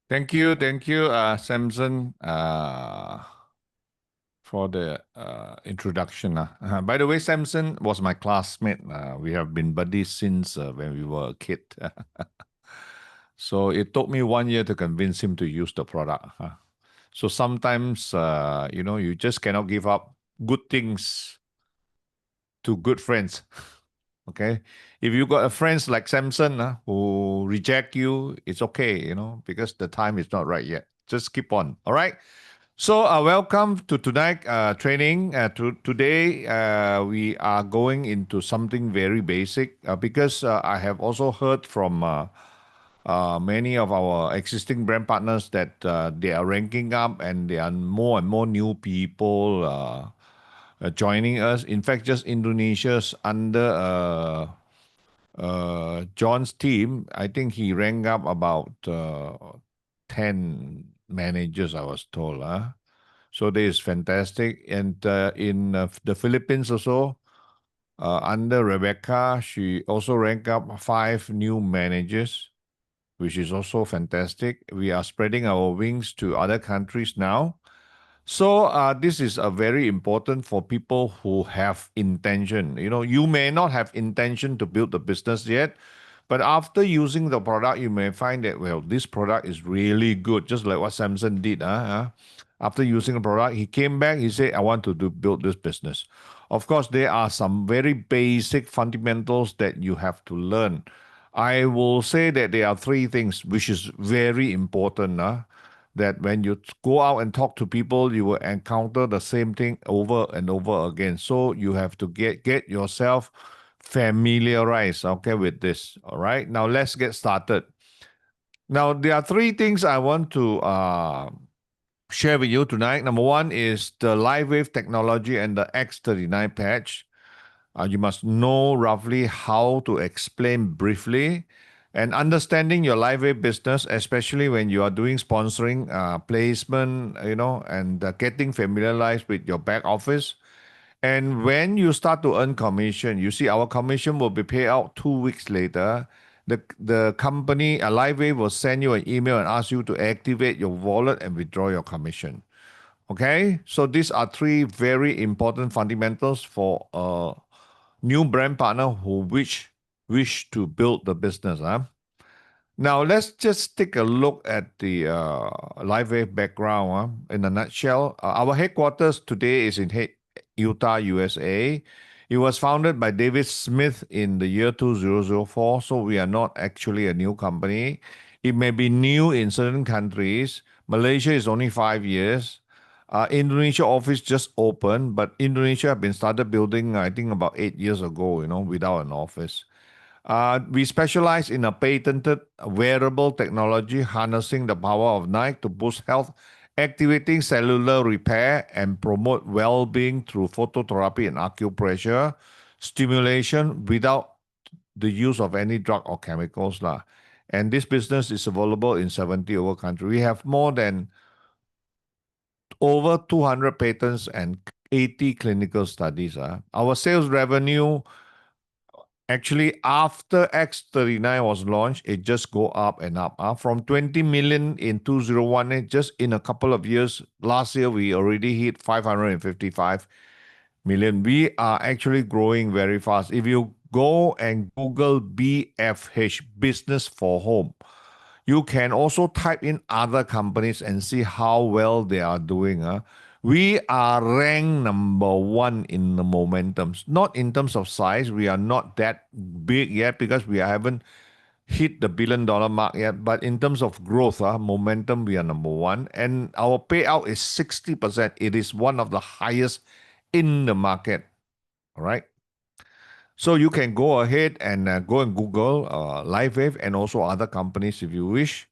Thank you, Samson, for the introduction. By the way, Samson was my classmate. We have been buddies since when we were a kid. So it took me 1 year to convince him to use the product. So sometimes, you just cannot give up good things to good friends. Okay, if you got a friends like Samson who reject you, it's okay, because the time is not right yet. Just keep on. All right. So welcome to tonight training. Today we are going into something very basic because I have also heard from many of our existing brand partners that they are ranking up and there are more and more new people joining us. In fact, just Indonesia's under John's team, I think he ranked up about 10 managers, I was told. So this is fantastic. And in the Philippines also, under Rebecca, she also ranked up 5 new managers, which is also fantastic. We are spreading our wings to other countries now. So this is a very important for people who have intention. You may not have intention to build the business yet, but after using the product, you may find that, well, this product is really good, just like what Samson did. After using the product, he came back, he said, I want to build this business. Of course, there are some very basic fundamentals that you have to learn. I will say that there are 3 things which is very important. That when you go out and talk to people, you will encounter the same thing over and over again. So you have to get yourself familiarized, okay, with this. All right. Now let's get started. Now there are 3 things I want to share with you tonight. Number one is the LifeWave technology and the X39 patch. You must know roughly how to explain briefly and understanding your LifeWave business, especially when you are doing sponsoring, placement, and getting familiarized with your back office. And when you start to earn commission, you see our commission will be paid out 2 weeks later. The company, LifeWave, will send you an email and ask you to activate your wallet and withdraw your commission. Okay, so these are 3 very important fundamentals for a new brand partner who wish to build the business. Now let's just take a look at the LifeWave background. In a nutshell, our headquarters today is in Utah, USA. It was founded by David Smith in the year 2004, so we are not actually a new company. It may be new in certain countries. Malaysia is only 5 years. Indonesia office just opened, but Indonesia have been started building, I think, about 8 years ago, without an office. We specialize in a patented wearable technology harnessing the power of night to boost health, activating cellular repair, and promote well-being through phototherapy and acupressure stimulation without the use of any drug or chemicals. And this business is available in 70 over countries. We have more than over 200 patents and 80 clinical studies. Our sales revenue, actually, after X39 was launched, it just go up and up. From 20 million in 2018, just in a couple of years, last year we already hit 555 million. We are actually growing very fast. If you go and Google BFH, Business for Home, you can also type in other companies and see how well they are doing. We are ranked number 1 in the momentums. Not in terms of size. We are not that big yet because we haven't hit the $1 billion mark yet. But in terms of growth, momentum, we are number 1. And our payout is 60%. It is one of the highest in the market. All right. So you can go ahead and go and Google LifeWave and also other companies if you wish.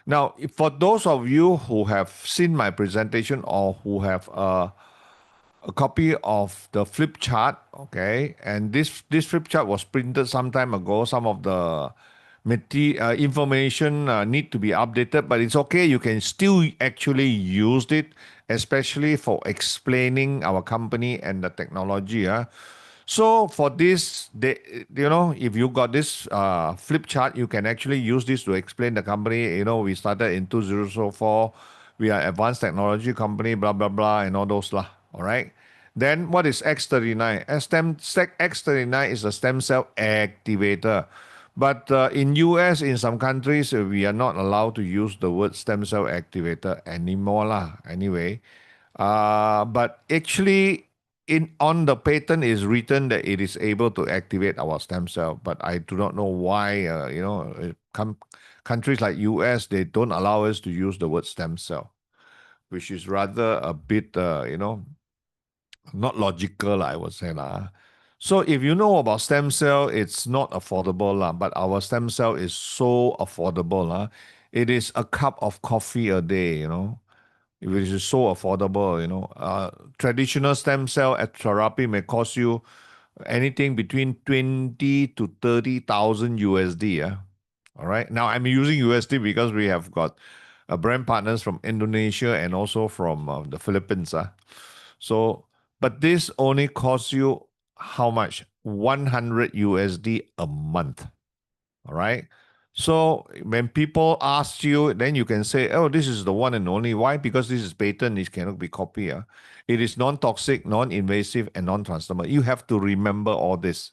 Now, for those of you who have seen my presentation or who have a copy of the flip chart, okay, and this flip chart was printed some time ago. Some of the information need to be updated, but it's okay. You can still actually use it, especially for explaining our company and the technology. So for this, if you got this flip chart, you can actually use this to explain the company. We started in 2004. We are advanced technology company, blah blah blah, and all those lah. All right. Then what is X39? X39 is a stem cell activator. But in US, in some countries, we are not allowed to use the word stem cell activator anymore lah. Anyway, but actually, in on the patent is written that it is able to activate our stem cell. But I do not know why. Countries like US, they don't allow us to use the word stem cell, which is rather a bit not logical, I would say lah. So if you know about stem cell, it's not affordable lah. But our stem cell is so affordable lah. It is a cup of coffee a day. Which is so affordable. Traditional stem cell therapy may cost you anything between 20 to 30,000 USD. Yeah. All right. Now I'm using USD because we have got brand partners from Indonesia and also from the Philippines. So, but this only costs you how much? 100 USD a month. All right. So when people ask you, then you can say, oh, this is the one and only. Why? Because this is patent, it cannot be copied. It is non-toxic, non-invasive, and non-transdermal. You have to remember all this.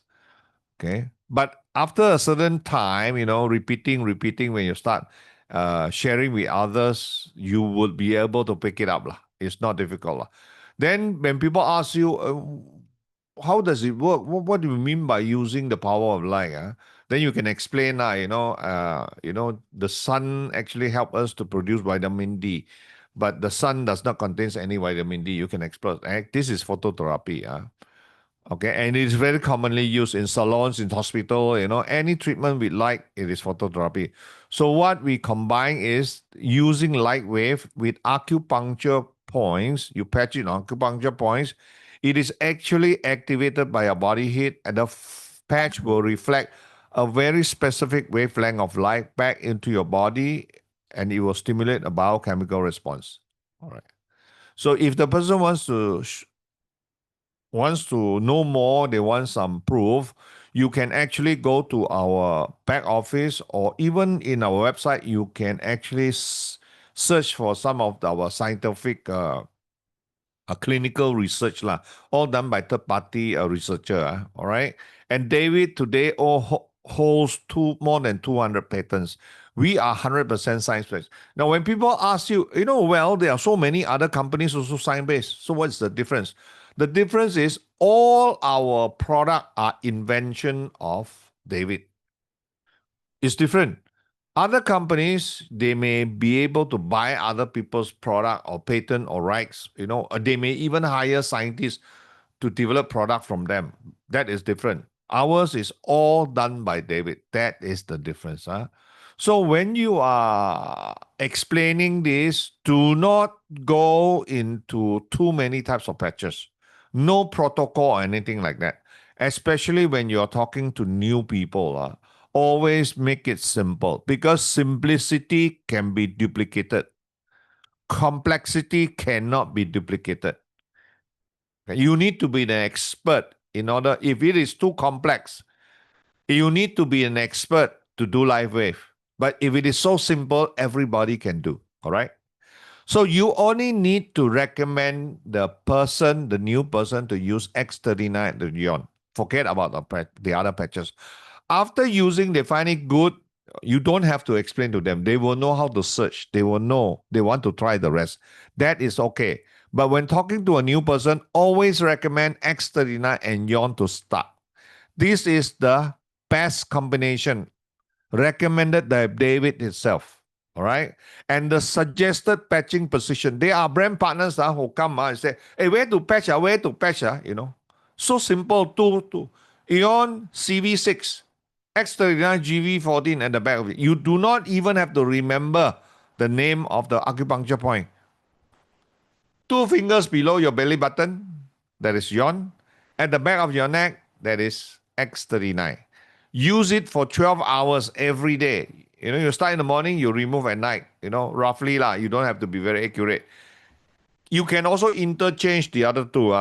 Okay. But after a certain time, repeating, when you start sharing with others, you would be able to pick it up. It's not difficult. Then when people ask you, how does it work? What do you mean by using the power of light? Then you can explain, the sun actually help us to produce vitamin D, but the sun does not contain any vitamin D. You can explore. This is phototherapy. Okay, and it is very commonly used in salons, in hospital, any treatment with light, it is phototherapy. So what we combine is using light wave with acupuncture points. You patch it on acupuncture points. It is actually activated by a body heat, and the patch will reflect a very specific wavelength of light back into your body, and it will stimulate a biochemical response. All right. So if the person wants to know more, they want some proof, you can actually go to our back office, or even in our website, you can actually search for some of our scientific clinical research lah, all done by third-party researcher. All right. And David today holds more than 200 patents. We are 100% science-based. Now, when people ask you, well, there are so many other companies also science-based. So what's the difference? The difference is all our product are invention of David. It's different. Other companies, they may be able to buy other people's product or patent or rights. They may even hire scientists to develop product from them. That is different. Ours is all done by David. That is the difference. So when you are explaining this, do not go into too many types of patches. No protocol or anything like that. Especially when you're talking to new people. Always make it simple, because simplicity can be duplicated. Complexity cannot be duplicated. You need to be an expert if it is too complex, you need to be an expert to do LifeWave. But if it is so simple, everybody can do. All right. So you only need to recommend the new person, to use X39 the Yon. Forget about the other patches. After using, they find it good. You don't have to explain to them. They will know how to search. They will know they want to try the rest. That is okay. But when talking to a new person, always recommend X39 and Yon to start. This is the best combination recommended by David itself. All right. And the suggested patching position. They are brand partners who come and say, hey, where to patch? Where to patch? So simple. Two. Eon CV6, X39 GV14 at the back of it. You do not even have to remember the name of the acupuncture point. 2 fingers below your belly button, that is Yon. At the back of your neck, that is X39. Use it for 12 hours every day. You start in the morning, you remove at night. Roughly lah. You don't have to be very accurate. You can also interchange the other two.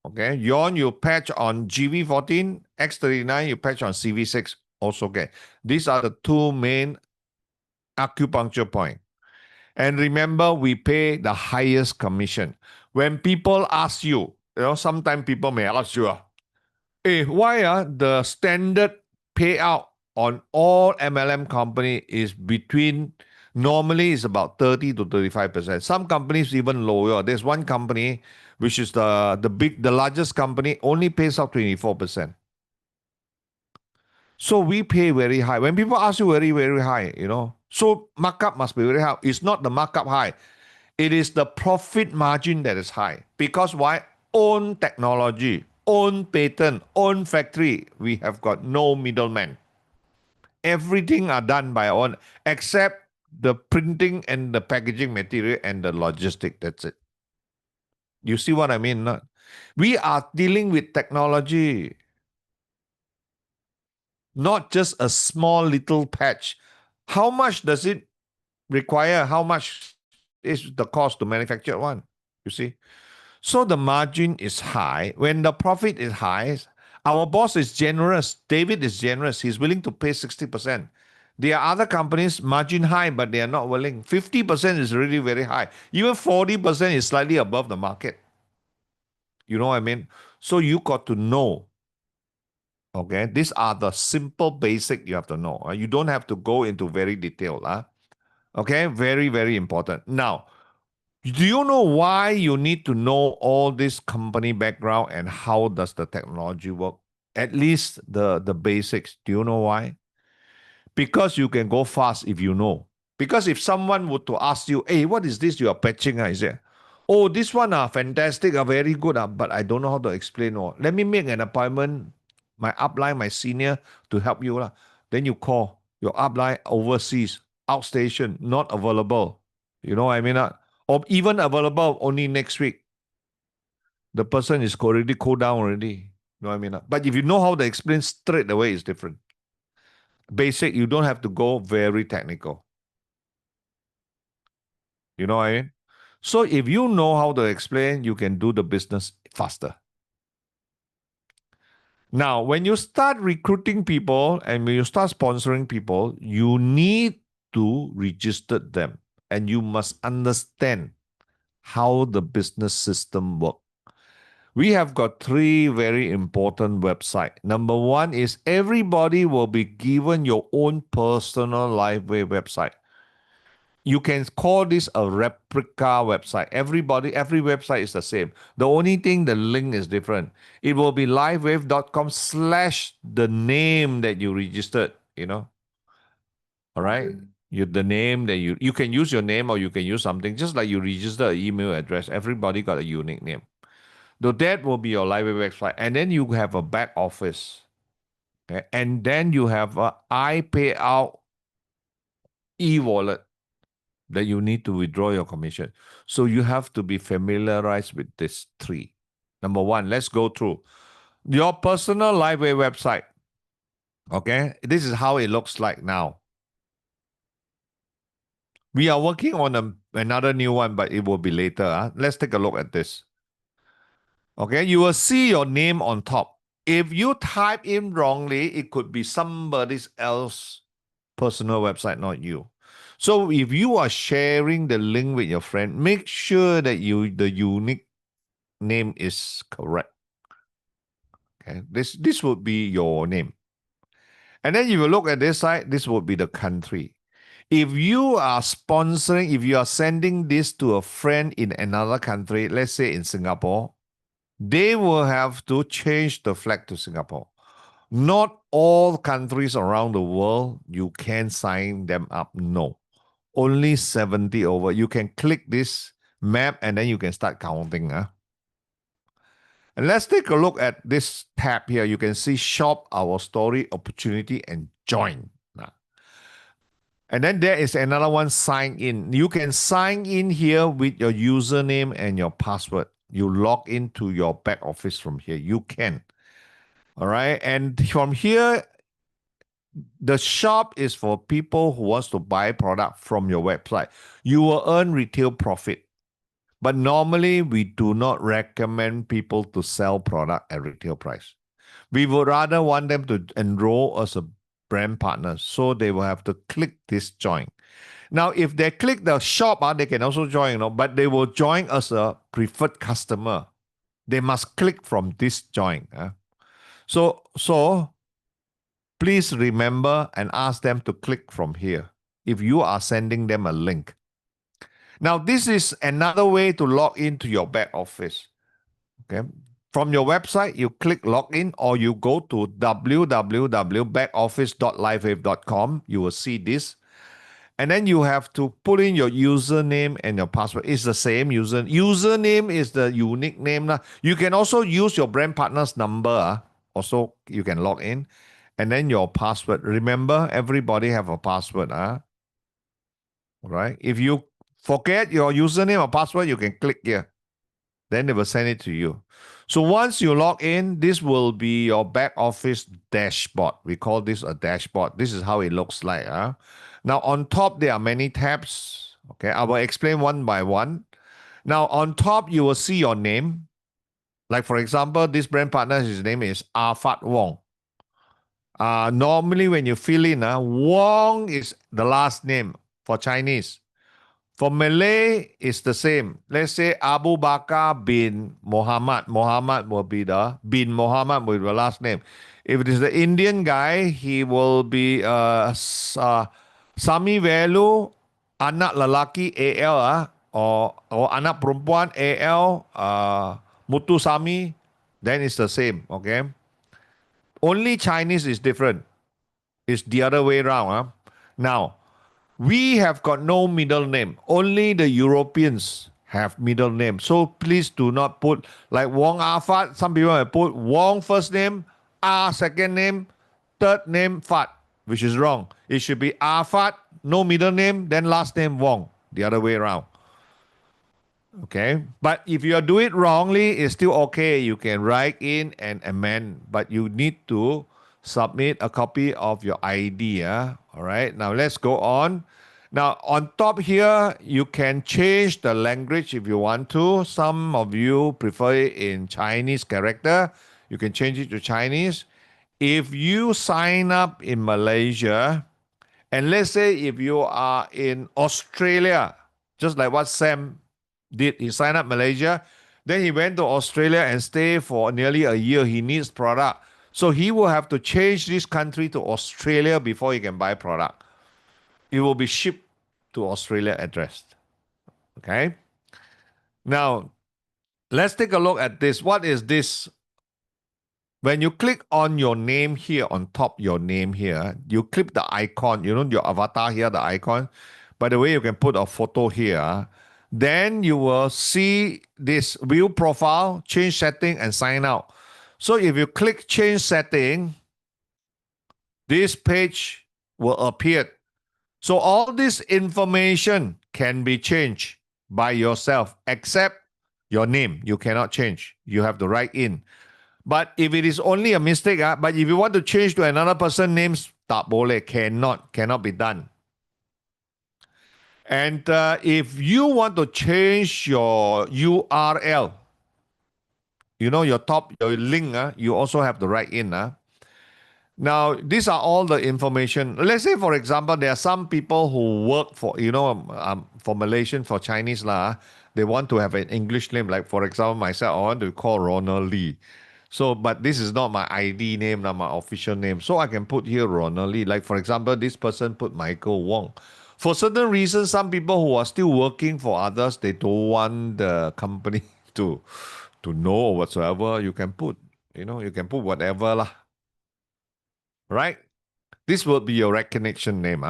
Okay, Yon, you patch on GV14, X39, you patch on CV6, also get. These are the two main acupuncture point. And remember, we pay the highest commission. When people ask you, sometimes people may ask you, hey, why the standard payout on all MLM company is between normally is about 30 to 35%. Some companies even lower. There's one company which is the largest company only pays out 24%. So we pay very high. When people ask you very, very high, so markup must be very high. It's not the markup high. It is the profit margin that is high. Because why? Own technology, own patent, own factory. We have got no middleman. Everything are done by our own, except the printing and the packaging material and the logistic. That's it. You see what I mean? No? We are dealing with technology, not just a small little patch. How much does it require? How much is the cost to manufacture one? You see? So the margin is high. When the profit is high, our boss is generous. David is generous. He's willing to pay 60%. There are other companies, margin high, but they are not willing. 50% is really very high. Even 40% is slightly above the market. You know what I mean? So you got to know. Okay, these are the simple basic you have to know. You don't have to go into very detail. Okay, very, very important. Now, do you know why you need to know all this company background and how does the technology work? At least the basics. Do you know why? Because you can go fast if you know. Because if someone were to ask you, hey, what is this you are patching? I say, oh, this one fantastic, very good, but I don't know how to explain. Let me make an appointment, my upline, my senior, to help you. Then you call your upline overseas, outstation, not available. You know what I mean? Or even available only next week. The person is already cooled down already. You know what I mean? But if you know how to explain straight away, it's different. Basic, you don't have to go very technical. You know what I mean? So if you know how to explain, you can do the business faster. Now, when you start recruiting people and when you start sponsoring people, you need to register them and you must understand how the business system works. We have got three very important websites. Number one is everybody will be given your own personal LifeWave website. You can call this a replica website. Every website is the same. The only thing, the link is different. It will be livewave.com/ the name that you registered, All right. The name that you can use your name or you can use something, just like you register an email address. Everybody got a unique name. So that will be your LifeWave website. And then you have a back office. Okay? And then you have a i-Payout e-wallet that you need to withdraw your commission. So you have to be familiarized with these three. Number one, let's go through your personal LifeWave website. Okay, this is how it looks like now. We are working on another new one, but it will be later. Let's take a look at this. Okay, you will see your name on top. If you type in wrongly, it could be somebody else's personal website, not you. So if you are sharing the link with your friend, make sure that the unique name is correct. Okay, this would be your name. And then if you look at this side, this would be the country. If you are sponsoring, if you are sending this to a friend in another country, let's say in Singapore, they will have to change the flag to Singapore. Not all countries around the world, you can sign them up. No. Only 70 over. You can click this map and then you can start counting. And let's take a look at this tab here. You can see shop, our story, opportunity, and join. And then there is another one, sign in. You can sign in here with your username and your password. You log into your back office from here. You can. All right. And from here, the shop is for people who wants to buy product from your website. You will earn retail profit. But normally, we do not recommend people to sell product at retail price. We would rather want them to enroll as a brand partner, so they will have to click this join. Now, if they click the shop, they can also join, but they will join as a preferred customer. They must click from this join. So please remember and ask them to click from here if you are sending them a link. Now, this is another way to log into your back office. Okay. From your website, you click login or you go to www.backoffice.lifewave.com. You will see this. And then you have to put in your username and your password. It's the same username is the unique name. You can also use your brand partner's number. Also, you can log in. And then your password. Remember, everybody have a password. Right? If you forget your username or password, you can click here. Then they will send it to you. So once you log in, this will be your back office dashboard. We call this a dashboard. This is how it looks like. Now on top, there are many tabs. Okay, I will explain one by one. Now on top, you will see your name. Like for example, this brand partner, his name is Arfat Wong. Normally when you fill in, Wong is the last name for Chinese. For Malay, it's the same. Let's say Abu Bakar bin Muhammad. Muhammad will be bin Muhammad with the last name. If it is the Indian guy, he will be Sami Velu, anak lelaki AL, or anak perempuan AL, Mutu Sami, then it's the same, okay? Only Chinese is different. It's the other way around. Now, we have got no middle name. Only the Europeans have middle name. So please do not put like Wong Arfat. Some people have put Wong first name, R second name, third name Fat, which is wrong. It should be Arfat, no middle name, then last name Wong. The other way around. Okay. But if you do it wrongly, it's still okay. You can write in and amend, but you need to submit a copy of your ID. All right. Now let's go on. Now on top here, you can change the language if you want to. Some of you prefer it in Chinese character. You can change it to Chinese. If you sign up in Malaysia, and let's say if you are in Australia, just like what Sam did, he signed up Malaysia, then he went to Australia and stayed for nearly a year. He needs product. So he will have to change this country to Australia before he can buy product. It will be shipped to Australia address. Okay. Now, let's take a look at this. What is this? When you click on your name here, on top your name here, you click the icon, your avatar here, the icon. By the way, you can put a photo here. Then you will see this view profile, change setting, and sign out. So if you click change setting, this page will appear. So all this information can be changed by yourself, except your name. You cannot change. You have to write in. But if it is only a mistake, but if you want to change to another person's names, tak boleh, cannot be done. And if you want to change your URL, your link, you also have to write in. Now, these are all the information. Let's say, for example, there are some people who work for, for Malaysian, for Chinese, they want to have an English name. Like, for example, myself, I want to call Ronald Lee. So, but this is not my ID name, not my official name. So I can put here Ronald Lee. Like, for example, this person put Michael Wong. For certain reasons, some people who are still working for others, they don't want the company to know or whatsoever. You can put, you can put whatever lah. Right? This will be your recognition name.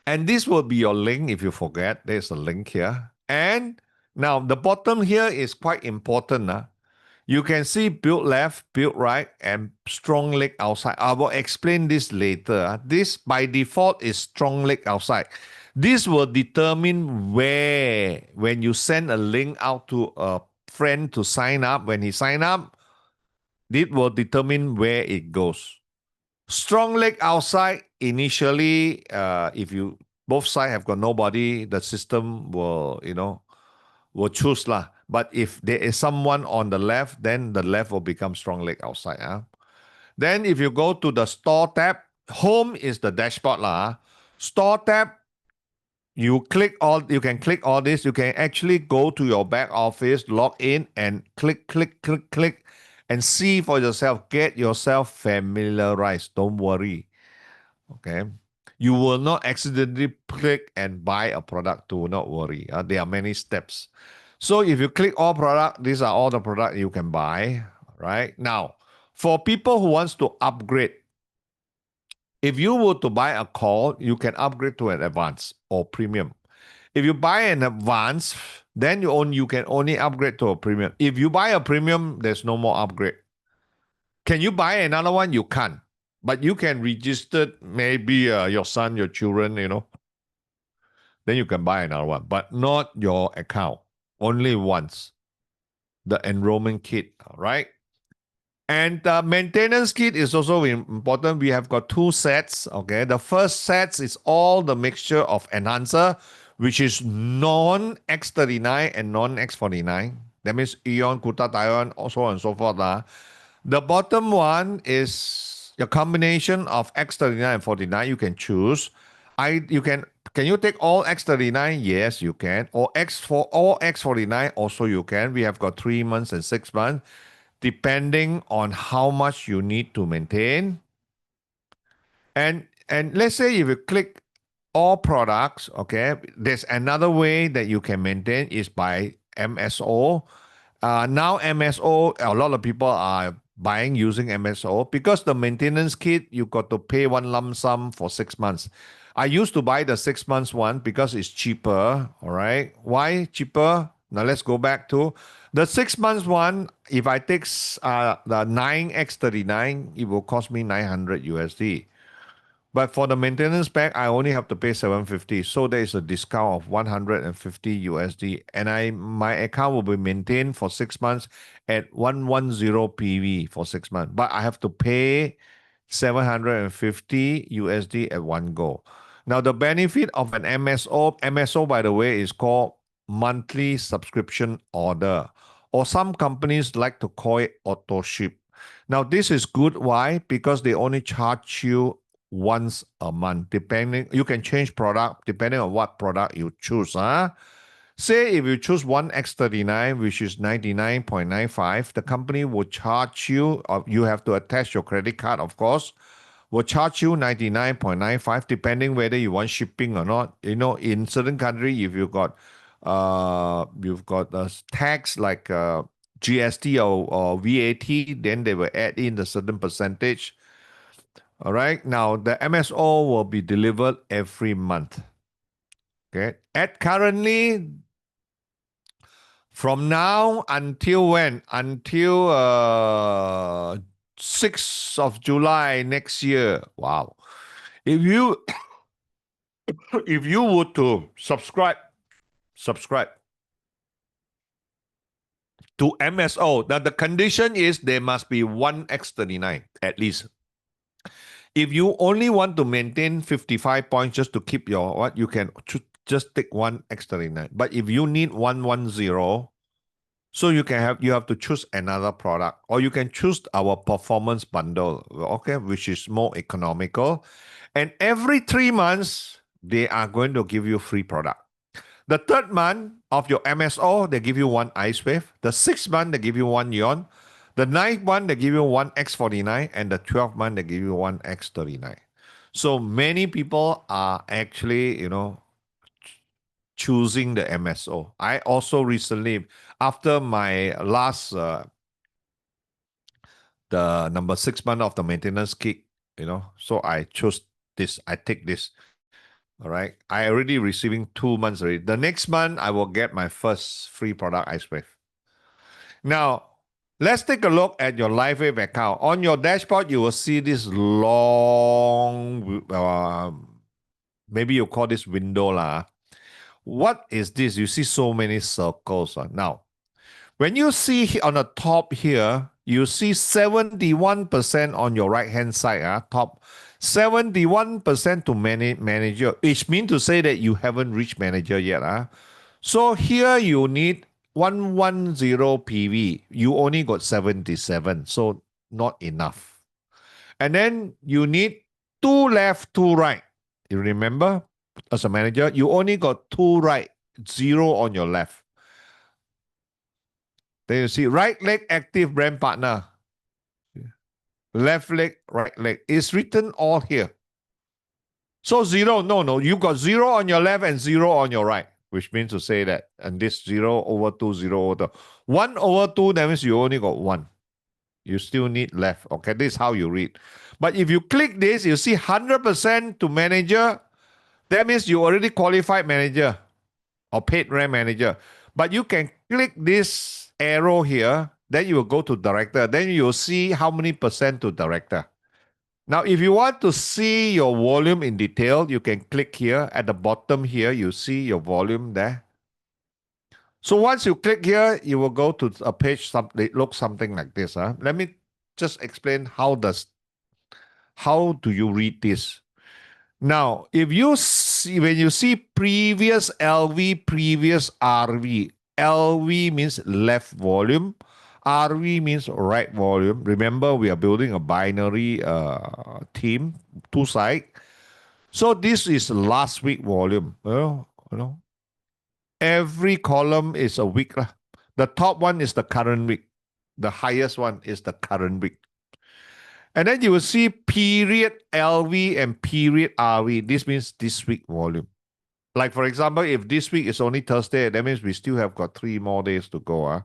And this will be your link if you forget. There's a link here. And now the bottom here is quite important. You can see build left, build right, and strong leg outside. I will explain this later. This by default is strong leg outside. This will determine where, when you send a link out to a friend to sign up, when he sign up, it will determine where it goes. Strong leg outside, initially, if you both sides have got nobody, the system will, will choose lah. But if there is someone on the left, then the left will become strong leg outside. Then if you go to the store tab, home is the dashboard lah. Store tab, you can click all this. You can actually go to your back office, log in, and click, and see for yourself. Get yourself familiarized. Don't worry. Okay. You will not accidentally click and buy a product too. Not worry. There are many steps. So if you click all product, these are all the product you can buy. Right now, for people who wants to upgrade, if you were to buy a call, you can upgrade to an advanced or premium. If you buy an advanced, then you can only upgrade to a premium. If you buy a premium, there's no more upgrade. Can you buy another one? You can't. But you can register maybe your son, your children, then you can buy another one, but not your account. Only once. The enrollment kit, right? And the maintenance kit is also important. We have got 2 sets. Okay, the first set is all the mixture of enhancer, which is non-X39 and non-X49. That means Eon, glutathione, so on and so forth. The bottom one is a combination of X39 and 49. You can choose. Can you take all X39? Yes, you can. Or all X49 also you can. We have got 3 months and 6 months, depending on how much you need to maintain. And let's say if you click all products, okay, there's another way that you can maintain is by MSO. Now MSO, a lot of people are buying using MSO because the maintenance kit, you got to pay one lump sum for 6 months. I used to buy the 6 months one because it's cheaper. All right. Why cheaper? Now let's go back to the 6 months one. If I take the 9X39, it will cost me 900 USD. But for the maintenance pack, I only have to pay 750. So there is a discount of 150 USD. And my account will be maintained for 6 months at 110 PV for 6 months. But I have to pay 750 USD at one go. Now, the benefit of an MSO, by the way, is called monthly subscription order. Or some companies like to call it auto ship. Now, this is good. Why? Because they only charge you once a month. You can change product depending on what product you choose. Say if you choose one X39, which is 99.95, the company will charge you, you have to attach your credit card, of course, will charge you 99.95, depending whether you want shipping or not. In certain country, if you've got tax like GST or VAT, then they will add in the certain percentage. All right. Now, the MSO will be delivered every month. Okay. At currently, from now until when? Until 6th of July next year. Wow. If you were to subscribe to MSO, now the condition is there must be one X39 at least. If you only want to maintain 55 points just to keep your you can just take one X39. But if you need 110, so you have to choose another product, or you can choose our performance bundle, okay, which is more economical. And every 3 months, they are going to give you free product. The 3rd month of your MSO, they give you one LifeWave. The 6th month, they give you one Ion. The 9th one, they give you one X49, and the 12th month, they give you one X39. So many people are actually, choosing the MSO. I also recently, after my last, the number 6 month of the maintenance kit, so I chose this. I take this. All right. I already receiving 2 months already. The next month, I will get my first free product, LifeWave. Now, let's take a look at your LifeWave account. On your dashboard, you will see this long, maybe you call this window lah. What is this? You see so many circles. Now, when you see on the top here, you see 71% on your right-hand side, top 71% to manager, which means to say that you haven't reached manager yet. So here you need 110 PV. You only got 77, so not enough. And then you need two left, two right. You remember, as a manager, you only got two right, zero on your left. Then you see right leg active brand partner, left leg, right leg. It's written all here. So zero, no, you got zero on your left and zero on your right, which means to say that, and this 0/2, 0/2. 1/2, that means you only got one. You still need left. Okay, this is how you read. But if you click this, you see 100% to manager. That means you already qualified manager or paid rent manager. But you can click this arrow here, then you will go to director. Then you'll see how many percent to director. Now, if you want to see your volume in detail, you can click here. At the bottom here, you see your volume there. So once you click here, you will go to a page. It looks something like this. Let me just explain how do you read this. Now, if you see, when you see previous LV, previous RV, LV means left volume, RV means right volume. Remember, we are building a binary team, two side. So this is last week volume. Every column is a week. The top one is the current week. The highest one is the current week. And then you will see period LV and period RV. This means this week volume. Like, for example, if this week is only Thursday, that means we still have got 3 more days to go.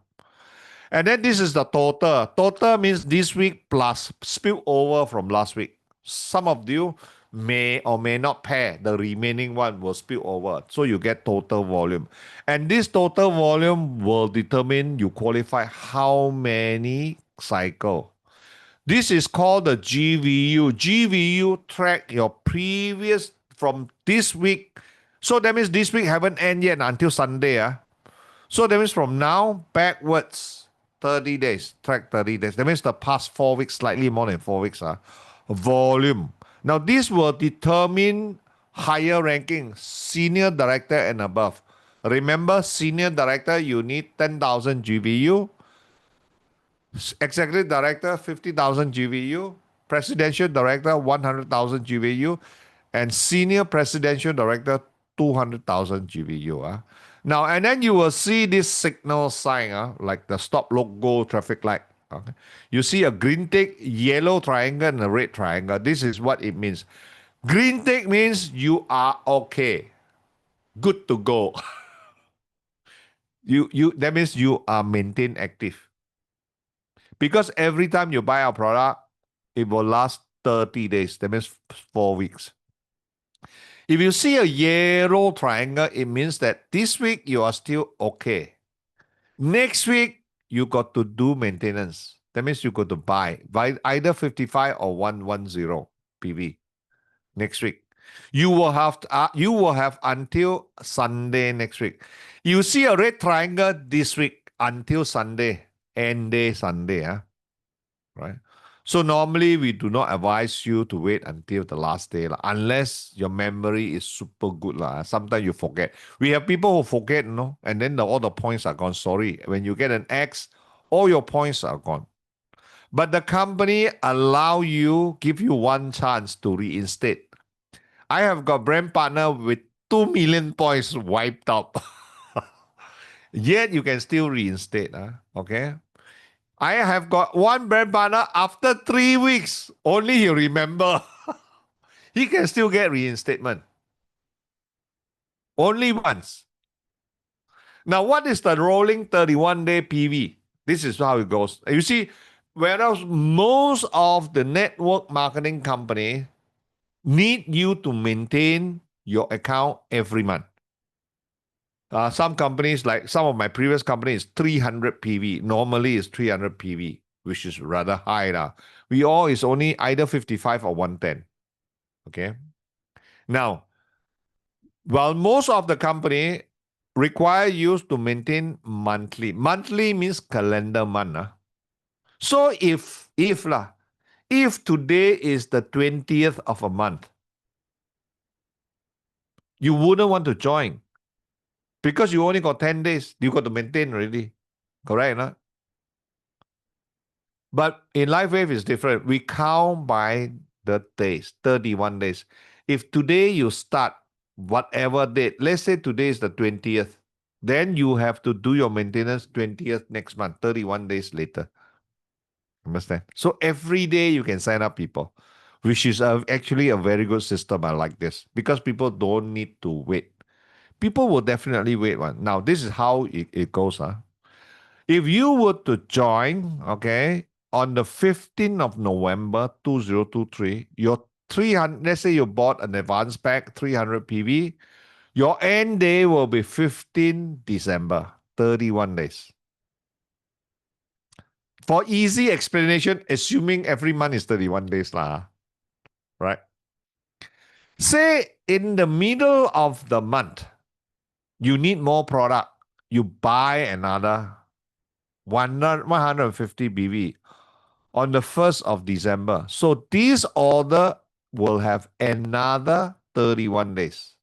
And then this is the total. Total means this week plus spill over from last week. Some of you may or may not pay. The remaining one will spill over. So you get total volume. And this total volume will determine you qualify how many cycle. This is called the GVU. GVU track your previous from this week. So that means this week haven't ended yet until Sunday. So that means from now backwards, 30 days. Track 30 days. That means the past 4 weeks, slightly more than 4 weeks. Volume. Now this will determine higher ranking, senior director and above. Remember, senior director, you need 10,000 GVU. Executive Director, 50,000 GVU. Presidential Director, 100,000 GVU. And Senior Presidential Director, 200,000 GVU. Now, and then you will see this signal sign, like the stop logo traffic light. Okay? You see a green tick, yellow triangle, and a red triangle. This is what it means. Green tick means you are okay. Good to go. That means you are maintained active. Because every time you buy our product, it will last 30 days. That means 4 weeks. If you see a yellow triangle, it means that this week you are still okay. Next week, you got to do maintenance. That means you got to buy either 55 or 110 PV next week. You will have until Sunday next week. You see a red triangle this week until Sunday, end day Sunday, right? So normally we do not advise you to wait until the last day, unless your memory is super good. Sometimes you forget. We have people who forget, and then all the points are gone. Sorry, when you get an X, all your points are gone. But the company give you one chance to reinstate. I have got brand partner with 2 million points wiped out. Yet you can still reinstate. Okay? I have got one brand partner after 3 weeks. Only he remember. He can still get reinstatement. Only once. Now, what is the rolling 31-day PV? This is how it goes. You see, whereas most of the network marketing company need you to maintain your account every month. Some companies, like some of my previous companies, 300 PV. Normally it's 300 PV, which is rather high. We all is only either 55 or 110. Okay. Now, while most of the company require you to maintain monthly. Monthly means calendar month. So if today is the 20th of a month, you wouldn't want to join. Because you only got 10 days. You got to maintain already. Correct, no? But in LifeWave, it's different. We count by the days, 31 days. If today you start whatever date, let's say today is the 20th, then you have to do your maintenance 20th next month, 31 days later. Understand? So every day you can sign up people, which is actually a very good system. I like this because people don't need to wait. People will definitely wait one. Now, this is how it goes. If you were to join, okay, on the 15th of November 2023, your 300, let's say you bought an advance pack, 300 PV, your end day will be 15 December, 31 days. For easy explanation, assuming every month is 31 days, right? Say in the middle of the month, you need more product, you buy another 150 BV on the 1st of December. So this order will have another 31 days.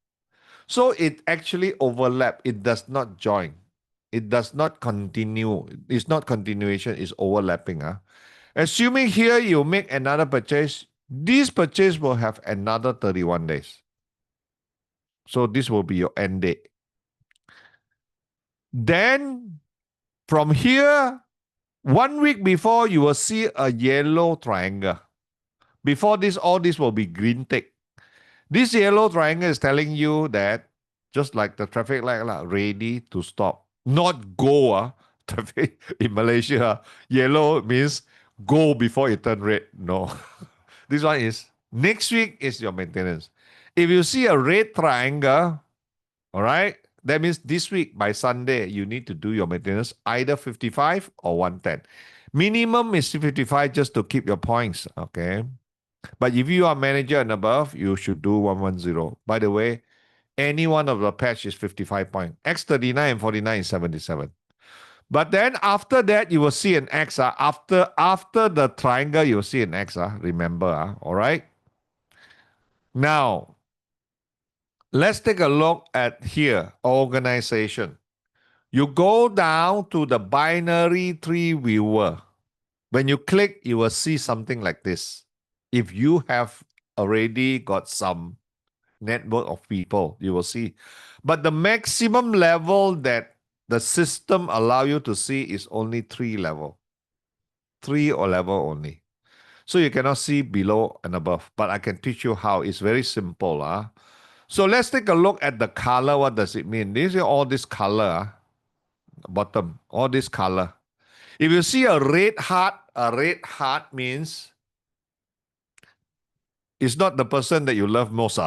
So it actually overlap. It does not join. It does not continue. It's not continuation. It's overlapping. Assuming here you make another purchase, this purchase will have another 31 days. So this will be your end date. Then from here, 1 week before, you will see a yellow triangle. Before this, all this will be green tick. This yellow triangle is telling you that, just like the traffic light, ready to stop. Not go. Traffic in Malaysia, yellow means go before it turn red. No. This one is next week is your maintenance. If you see a red triangle, all right, that means this week by Sunday, you need to do your maintenance either 55 or 110. Minimum is 55 just to keep your points, okay? But if you are manager and above, you should do 110. By the way, any one of the patch is 55 points. X39 and 49 is 77. But then after that, you will see an X. After the triangle, you will see an X. Remember, all right? Now, let's take a look at here, organization. You go down to the binary tree viewer. When you click, you will see something like this. If you have already got some network of people, you will see. But the maximum level that the system allow you to see is only 3 level. 3 or level only. So you cannot see below and above. But I can teach you how. It's very simple. So let's take a look at the color. What does it mean? These are all this color. Bottom, all this color. If you see a red heart means it's not the person that you love most.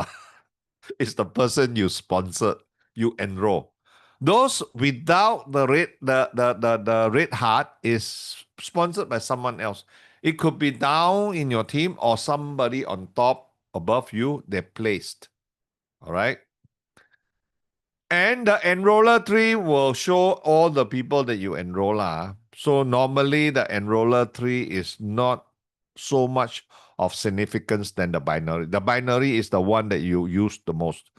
It's the person you sponsored, you enroll. Those without the red heart is sponsored by someone else. It could be down in your team or somebody on top above you, they're placed. All right. And the enroller tree will show all the people that you enroll. So normally the enroller tree is not so much of significance than the binary. The binary is the one that you use the most.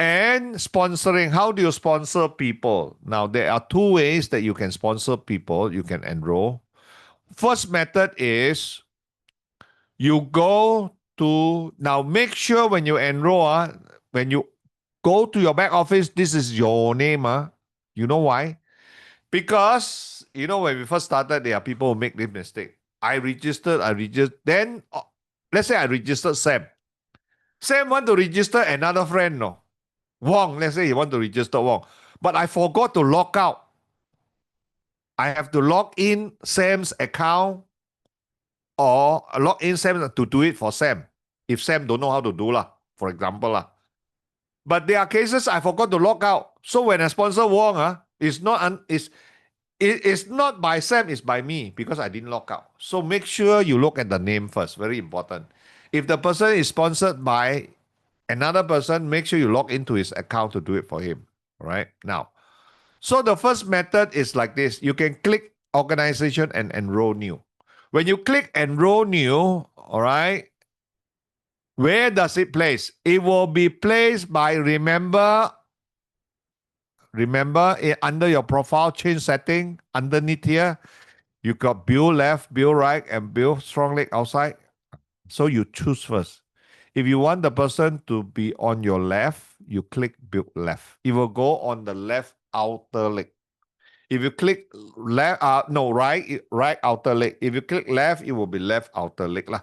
And sponsoring, how do you sponsor people? Now, there are 2 ways that you can sponsor people, you can enroll. First method is you go to, now make sure when you enroll, when you go to your back office, this is your name. You know why? Because, when we first started, there are people who make this mistake. I registered, then let's say I registered Sam. Sam want to register another friend, no? Wong, let's say you want to register Wong. But I forgot to log out. I have to log in Sam's account or log in Sam to do it for Sam. If Sam don't know how to do, for example. But there are cases I forgot to log out. So when I sponsor Wong, it's not by Sam, it's by me because I didn't log out. So make sure you look at the name first. Very important. If the person is sponsored by another person, make sure you log into his account to do it for him. All right. Now, so the first method is like this. You can click organization and enroll new. When you click enroll new, all right, where does it place? It will be placed by, remember Remember, under your profile, change setting, underneath here, you got build left, build right, and build strong leg outside. So you choose first. If you want the person to be on your left, you click build left. It will go on the left outer leg. If you click left, right outer leg. If you click left, it will be left outer leg lah.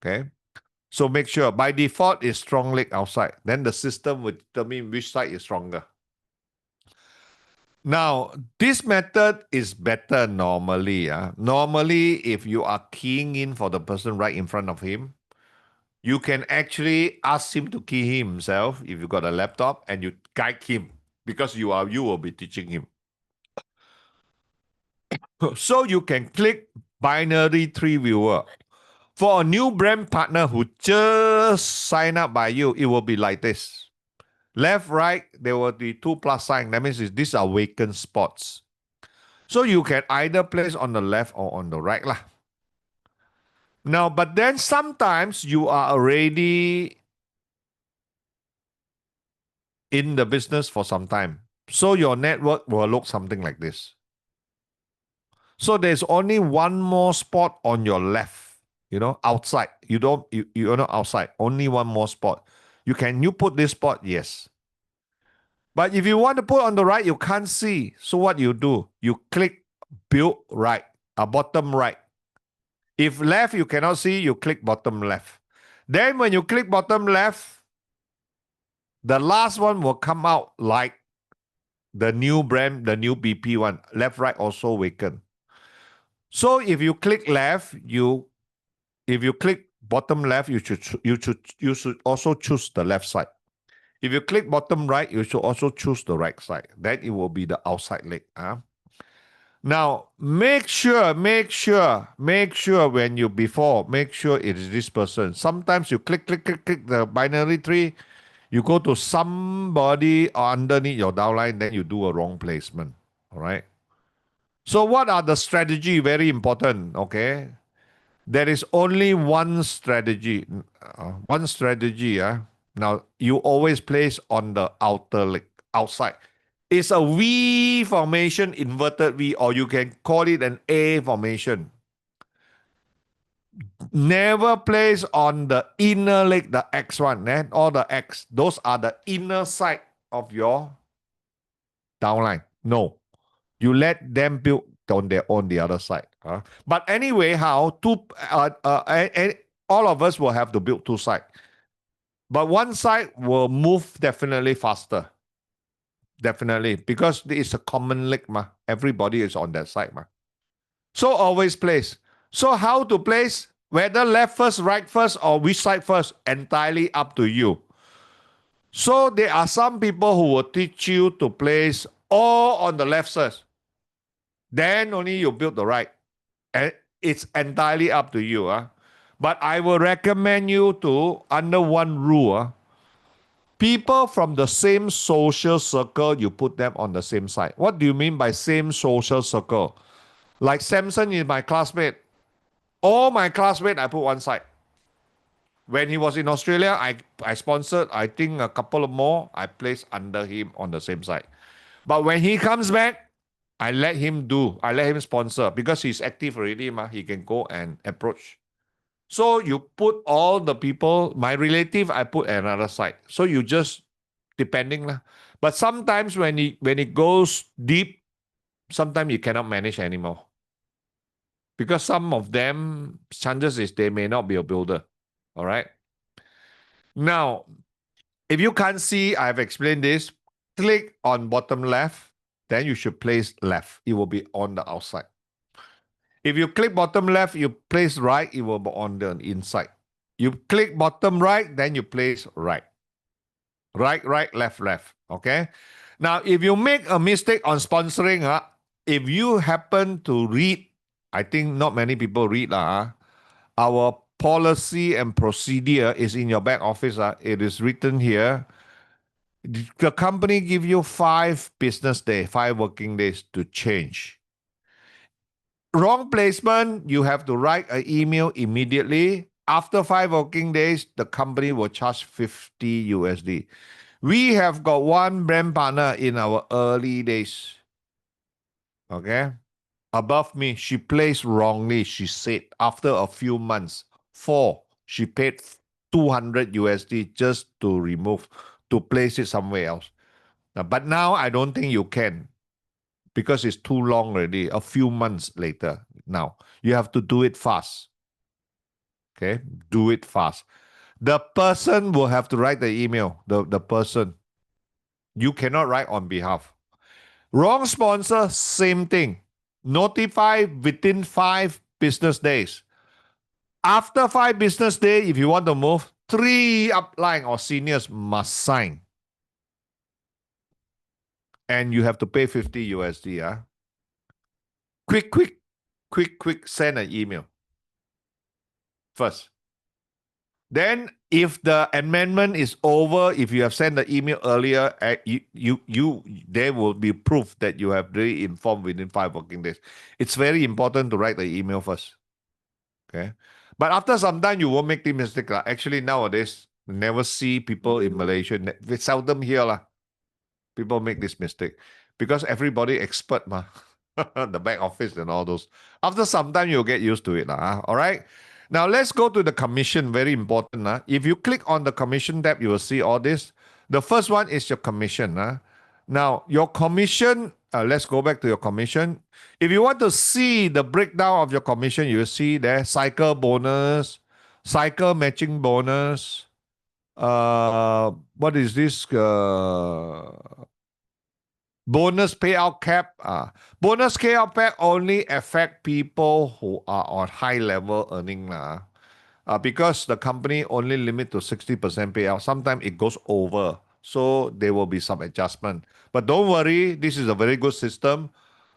Okay. So make sure by default it's strong leg outside. Then the system will determine which side is stronger. Now, this method is better normally. Normally, if you are keying in for the person right in front of him, you can actually ask him to key himself if you got a laptop and you guide him because you will be teaching him. So you can click binary tree viewer. For a new brand partner who just sign up by you, it will be like this. Left, right, there will be 2+ sign. That means these are vacant spots. So you can either place on the left or on the right lah. Now, but then sometimes you are already in the business for some time. So your network will look something like this. So there's only one more spot on your left, outside. You're not outside. Only one more spot. You put this spot? Yes. But if you want to put on the right, you can't see. So what you do? You click build right, bottom right. If left you cannot see, you click bottom left. Then when you click bottom left, the last one will come out like the new brand, the new BP one. Left, right also vacant. So if you click left, if you click bottom left, you should also choose the left side. If you click bottom right, you should also choose the right side. Then it will be the outside leg. Now, make sure make sure it is this person. Sometimes you click the binary tree, you go to somebody underneath your downline, then you do a wrong placement. All right. So what are the strategy? Very important. Okay. There is only one strategy. Now, you always place on the outer leg, outside. It's a V formation, inverted V, or you can call it an A formation. Never place on the inner leg, the X one, or the X. Those are the inner side of your downline. No. You let them build on their own the other side. But anyway, all of us will have to build two sides. But one side will move definitely faster. Definitely. Because it's a common leg. Everybody is on that side. So always place. So how to place? Whether left first, right first, or which side first, entirely up to you. So there are some people who will teach you to place all on the left first. Then only you build the right. And it's entirely up to you. But I will recommend you to, under one rule, people from the same social circle, you put them on the same side. What do you mean by same social circle? Like Samson is my classmate. All my classmates, I put one side. When he was in Australia, I sponsored, I think, a couple of more. I placed under him on the same side. But when he comes back, I let him sponsor because he's active already. He can go and approach. So you put all the people, my relative, I put another side. So you just, depending. But sometimes when it goes deep, sometimes you cannot manage anymore. Because some of them, chances is they may not be a builder. All right. Now, if you can't see, I've explained this. Click on bottom left. Then you should place left. It will be on the outside. If you click bottom left, you place right, it will be on the inside. You click bottom right, then you place right. Right, left. Okay? Now, if you make a mistake on sponsoring, if you happen to read, I think not many people read, our policy and procedure is in your back office. It is written here. The company give you 5 working days to change. Wrong placement, you have to write an email immediately. After 5 working days, the company will charge $50. We have got one brand partner in our early days. Okay. Above me, she placed wrongly. She said after a few months, she paid 200 USD just to place it somewhere else. But now I don't think you can because it's too long already. A few months later, now you have to do it fast. Okay, do it fast. The person will have to write the email. The person, you cannot write on behalf. Wrong sponsor, same thing. Notify within 5 business days. After 5 business days, if you want to move, 3 upline or seniors must sign. And you have to pay 50 USD. Quick, send an email first. Then, if the amendment is over, if you have sent the email earlier, there will be proof that you have really informed within 5 working days. It's very important to write the email first. Okay, but after some time, you won't make the mistake. Actually, nowadays, never see people in Malaysia. We seldom hear people make this mistake because everybody expert the back office and all those. After some time, you'll get used to it. All right. Now let's go to the commission. Very important. If you click on the commission tab, you will see all this. The first one is your commission. Now your commission. Let's go back to your commission. If you want to see the breakdown of your commission, you will see there cycle bonus, cycle matching bonus. What is this? Bonus payout cap. Bonus payout cap only affect people who are on high level earning. Because the company only limit to 60% payout. Sometimes it goes over. So there will be some adjustment. But don't worry, this is a very good system.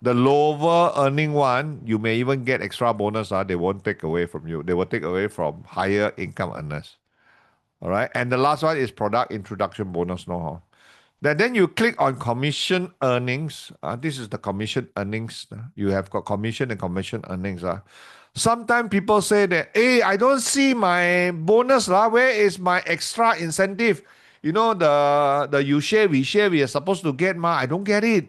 The lower earning one, you may even get extra bonus. They won't take away from you. They will take away from higher income earners. All right. And the last one is product introduction bonus. No. Then you click on commission earnings. This is the commission earnings. You have got commission and commission earnings. Sometimes people say that, hey, I don't see my bonus. Where is my extra incentive? The you share, we are supposed to get. I don't get it.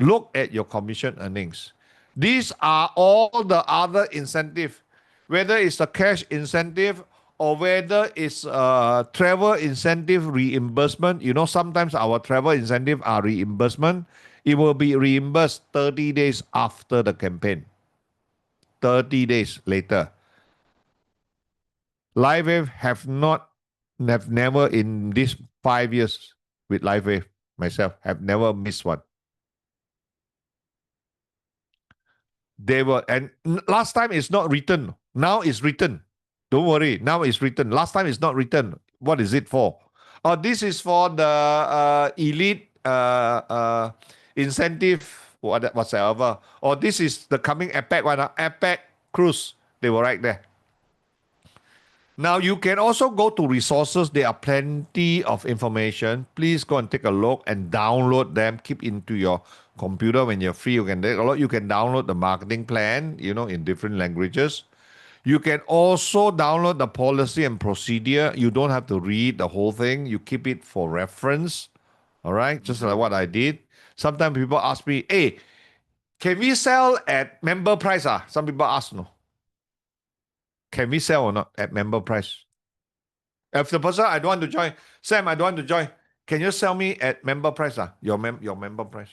Look at your commission earnings. These are all the other incentive, whether it's a cash incentive or whether it's a travel incentive reimbursement. Sometimes our travel incentive are reimbursement. It will be reimbursed 30 days after the campaign. 30 days later. LifeWave have never in these 5 years with LifeWave, myself, have never missed one. They were, and last time it's not written. Now it's written. Don't worry. Now it's written. Last time it's not written. What is it for? Oh, this is for the elite incentive, whatsoever. Or this is the coming APEC one. APEC cruise. They were right there. Now you can also go to resources. There are plenty of information. Please go and take a look and download them. Keep into your computer when you're free. You can download the marketing plan, in different languages. You can also download the policy and procedure. You don't have to read the whole thing. You keep it for reference. All right, just like what I did. Sometimes people ask me, hey, can we sell at member price? Some people ask, no. Can we sell or not at member price? If the person, I don't want to join, Sam, I don't want to join. Can you sell me at member price? Your member price?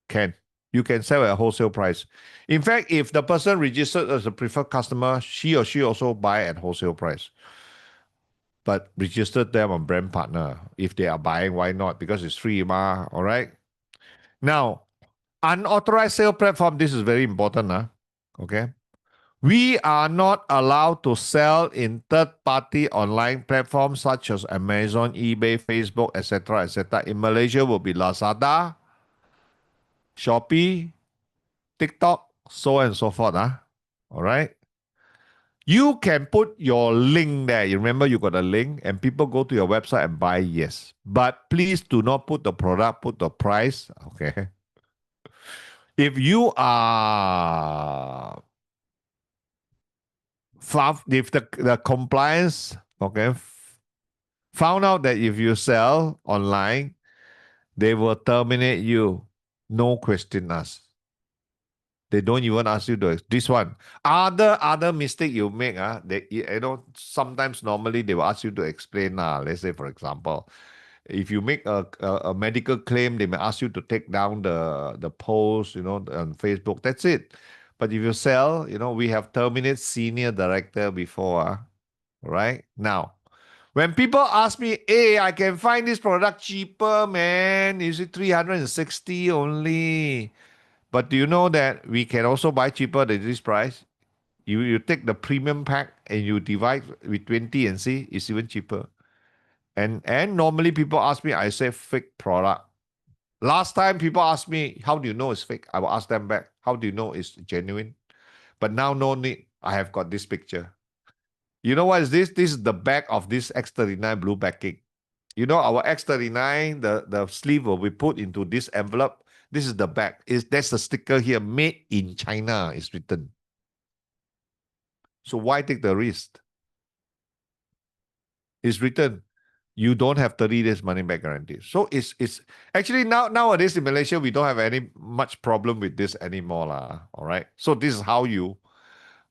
Can. You can sell at wholesale price. In fact, if the person registered as a preferred customer, she or she also buy at wholesale price. But register them on brand partner. If they are buying, why not? Because it's free, all right? Now, unauthorized sale platform, this is very important. Okay? We are not allowed to sell in third-party online platforms such as Amazon, eBay, Facebook, etc., etc. In Malaysia, will be Lazada, Shopee, TikTok, so on and so forth. All right. You can put your link there. You remember you got a link and people go to your website and buy, yes. But please do not put the product, put the price. Okay. If you are if the compliance, okay, Found out that if you sell online, they will terminate you. No question asked. They don't even ask you to this one. Other mistake you make, sometimes normally they will ask you to explain. Let's say, for example, if you make a medical claim, they may ask you to take down the post, on Facebook. That's it. But if you sell, we have terminated senior director before, right? Now, when people ask me, hey, I can find this product cheaper, man. Is it 360 only? But do you know that we can also buy cheaper than this price? You take the premium pack and you divide with 20 and see it's even cheaper. And normally people ask me, I say fake product. Last time people asked me, how do you know it's fake? I will ask them back, how do you know it's genuine? But now no need. I have got this picture. You know what is this? This is the back of this X39 blue backing. Our X39, the sleeve will be put into this envelope. This is the back. There's a sticker here, made in China, is written. So why take the risk? It's written. You don't have 30 days money back guarantee. So it's actually nowadays in Malaysia, we don't have any much problem with this anymore. All right. So this is how you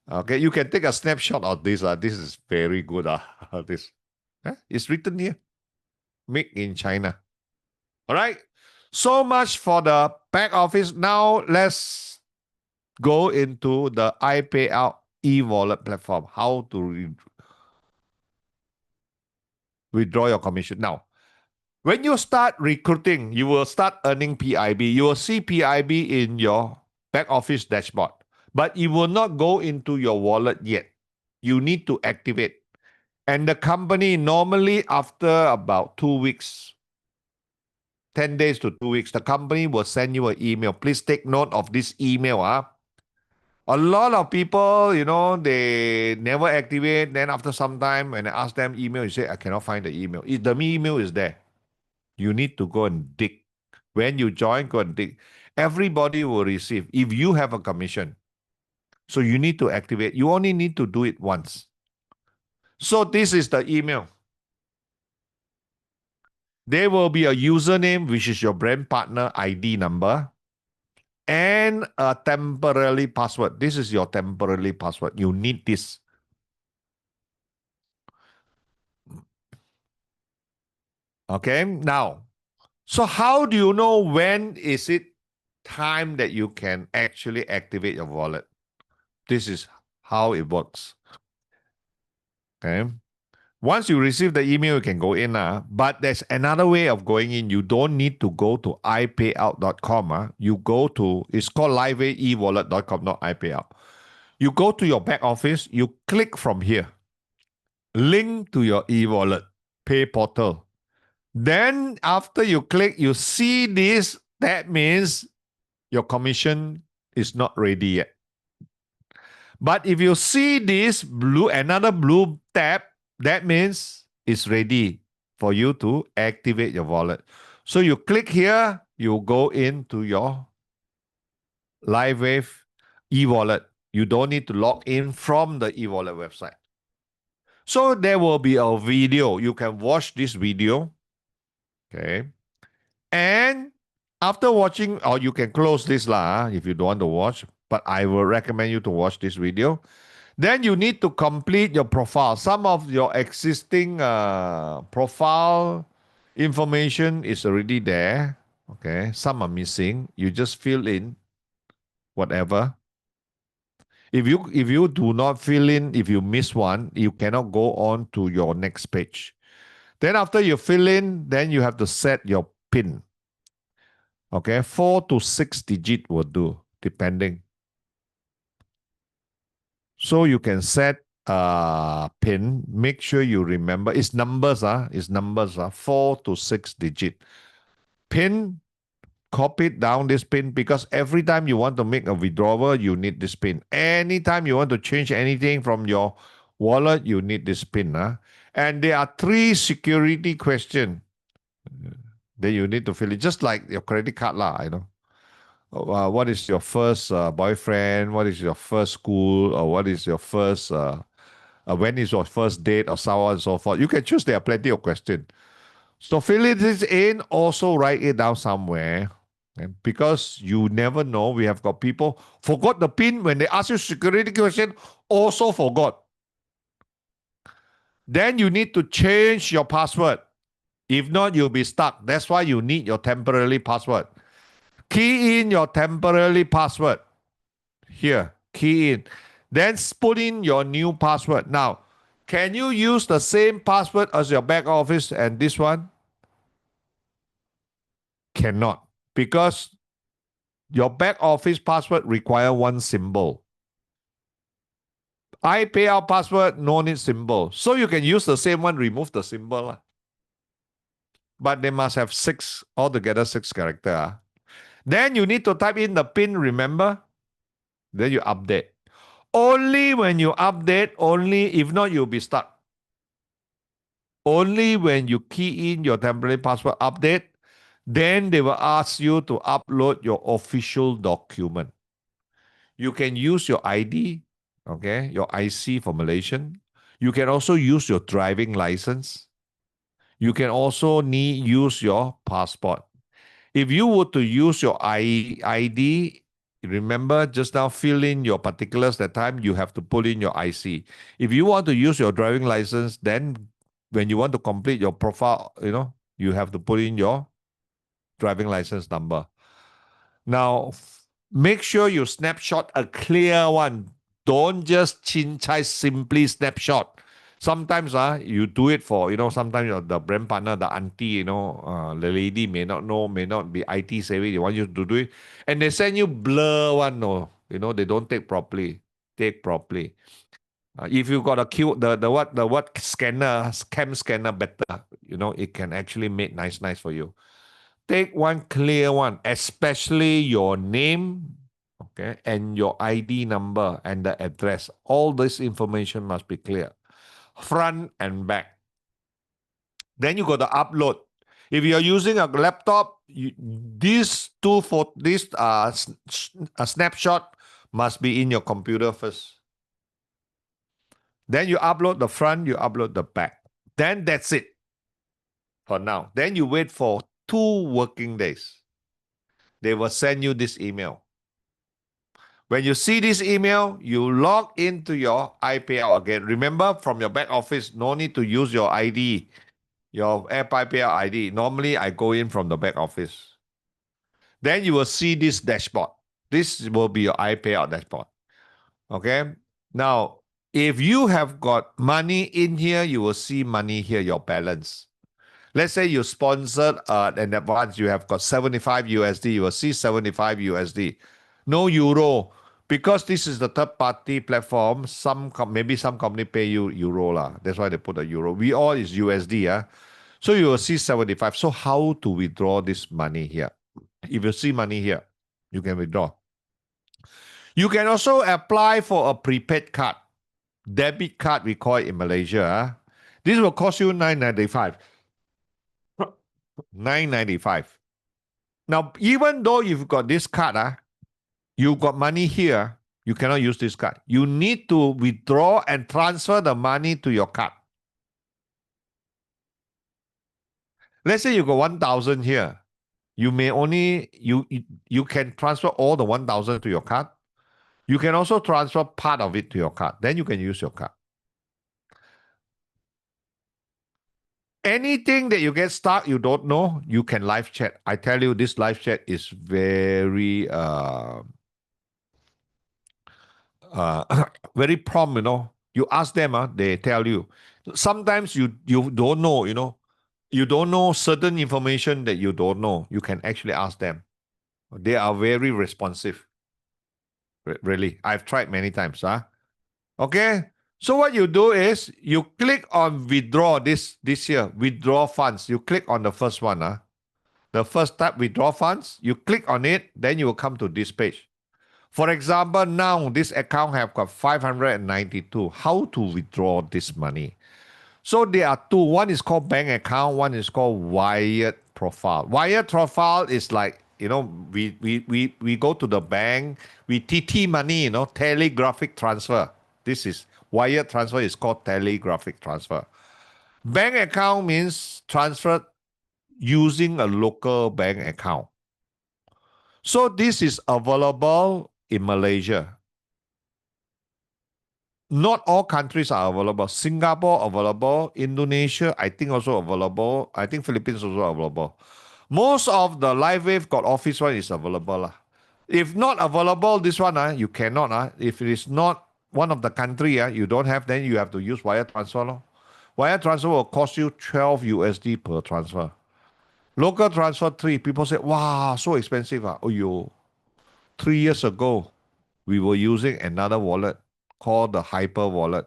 can take a snapshot of this. This is very good. This. It's written here. Made in China. All right. So much for the back office. Now let's go into the i-Payout e-wallet platform. How to withdraw your commission. Now, when you start recruiting, you will start earning PIB. You will see PIB in your back office dashboard, but it will not go into your wallet yet. You need to activate. And the company normally after about 2 weeks, 10 days to 2 weeks, the company will send you an email. Please take note of this email. A lot of people, they never activate. Then after some time, when I ask them email, you say, I cannot find the email. The email is there. You need to go and dig. When you join, go and dig. Everybody will receive if you have a commission. So you need to activate. You only need to do it once. So this is the email. There will be a username, which is your brand partner ID number, and a temporary password. This is your temporary password. You need this. Okay, now, so how do you know when is it time that you can actually activate your wallet? This is how it works. Okay. Once you receive the email, you can go in. But there's another way of going in. You don't need to go to i-Payout.com. You go to, it's called LifeWave not i-Payout. You go to your back office, you click from here. Link to your e-wallet, pay portal. Then after you click, you see this. That means your commission is not ready yet. But if you see this another blue tab, that means it's ready for you to activate your wallet. So you click here, you go into your LifeWave e-wallet. You don't need to log in from the e-wallet website. So there will be a video. You can watch this video. Okay. And after watching, or you can close this if you don't want to watch, but I will recommend you to watch this video. Then you need to complete your profile. Some of your existing profile information is already there. Okay. Some are missing. You just fill in whatever. If you do not fill in, if you miss one, you cannot go on to your next page. Then after you fill in, then you have to set your PIN. Okay, 4 to 6 digit will do, depending. So you can set a PIN. Make sure you remember. It's numbers, 4 to 6 digit. PIN, copy down this PIN because every time you want to make a withdrawal, you need this PIN. Anytime you want to change anything from your wallet, you need this PIN. And there are 3 security questions that you need to fill in, just like your credit card, what is your first boyfriend? What is your first school? Or what is your first when is your first date, or so on and so forth. You can choose. There are plenty of questions. So fill this in, also write it down somewhere. And because you never know, we have got people forgot the PIN when they ask you security question, also forgot. Then you need to change your password. If not, you'll be stuck. That's why you need your temporary password. Key in your temporary password. Here, key in. Then put in your new password. Now, can you use the same password as your back office and this one? Cannot. Because your back office password require one symbol. i-Payout password, no need symbol. So you can use the same one, remove the symbol. But they must have altogether six characters. Then you need to type in the PIN, remember? Then you update. Only when you update, if not, you'll be stuck. Only when you key in your temporary password update, then they will ask you to upload your official document. You can use your ID, okay, your IC for Malaysian. You can also use your driving license. You can also use your passport. If you were to use your ID, remember just now fill in your particulars that time, you have to put in your IC. If you want to use your driving license, then when you want to complete your profile, you have to put in your driving license number. Now, make sure you snapshot a clear one. Don't just chin-chai simply snapshot. Sometimes you do it for, sometimes the brand partner, the auntie, the lady may not know, may not be IT savvy. They want you to do it. And they send you blur one, no. They don't take properly. Take properly. If you got the what scanner, cam scanner better, it can actually make nice for you. Take one clear one, especially your name, okay, and your ID number and the address. All this information must be clear, front and back. Then you got to upload. If you're using a laptop, this snapshot must be in your computer first. Then you upload the front, you upload the back. Then that's it for now. Then you wait for 2 working days. They will send you this email. When you see this email, you log into your i-Payout again. Remember, from your back office, no need to use your ID, your i-Payout ID. Normally, I go in from the back office. Then you will see this dashboard. This will be your i-Payout dashboard. Okay? Now, if you have got money in here, you will see money here, your balance. Let's say you sponsored in advance, you have got 75 USD, you will see 75 USD. No euro. Because this is the third-party platform, maybe some company pay you euro lah. That's why they put a euro. We all is USD. So you will see 75. So how to withdraw this money here? If you see money here, you can withdraw. You can also apply for a prepaid card. Debit card, we call it in Malaysia. This will cost you $9.95. $9.95. Now, even though you've got this card, you've got money here, you cannot use this card. You need to withdraw and transfer the money to your card. Let's say you got 1,000 here. You may only, you can transfer all the 1,000 to your card. You can also transfer part of it to your card. Then you can use your card. Anything that you get stuck, you don't know, you can live chat. I tell you, this live chat is very very prompt, You ask them, they tell you. Sometimes you don't know, You don't know certain information that you don't know. You can actually ask them. They are very responsive. Really. I've tried many times. Okay? So what you do is you click on withdraw this here, withdraw funds. You click on the first one. The first tab, withdraw funds. You click on it, then you will come to this page. For example, now this account have got 592. How to withdraw this money? So there are 2. One is called bank account. One is called wired profile. Wired profile is like, we go to the bank, we TT money, telegraphic transfer. This is Wire transfer is called telegraphic transfer. Bank account means transfer using a local bank account. So this is available in Malaysia. Not all countries are available. Singapore available. Indonesia, I think also available. I think Philippines also available. Most of the LifeWave got office one is available. If not available, this one, you cannot. If it is not one of the country, you don't have, then you have to use wire transfer. Wire transfer will cost you 12 USD per transfer. Local transfer 3. People say, wow, so expensive. Oh, 3 years ago, we were using another wallet called the Hyper wallet.